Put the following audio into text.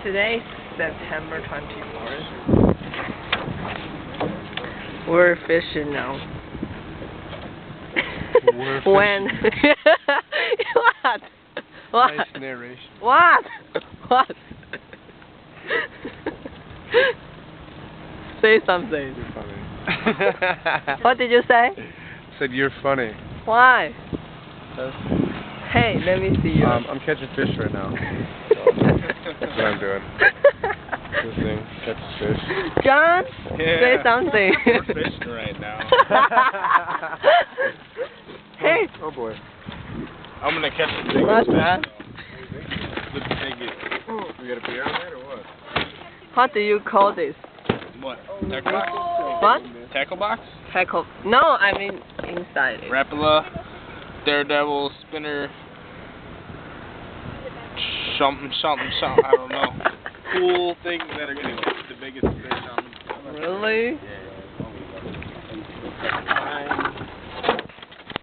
Today's September 24th. We're fishing now. We're fishing. When? What? What? Nice narration. What? What? Say something. You're funny. What did you say? Said you're funny. Why? Hey, let me see you. I'm catching fish right now. That's what I'm doing. This thing, catching fish. John, Yeah. say something. We're fishing right now. Hey. Oh boy. I'm gonna catch the biggest What's fish. that? The biggest. We got a beer on it or what? What do you call this? What? Tackle box? What? Tackle box? Tackle. No, I mean inside it. Rapala, Daredevil, Spinner, something. I don't know. Cool things that are gonna catch the biggest fish on. Really? Yeah.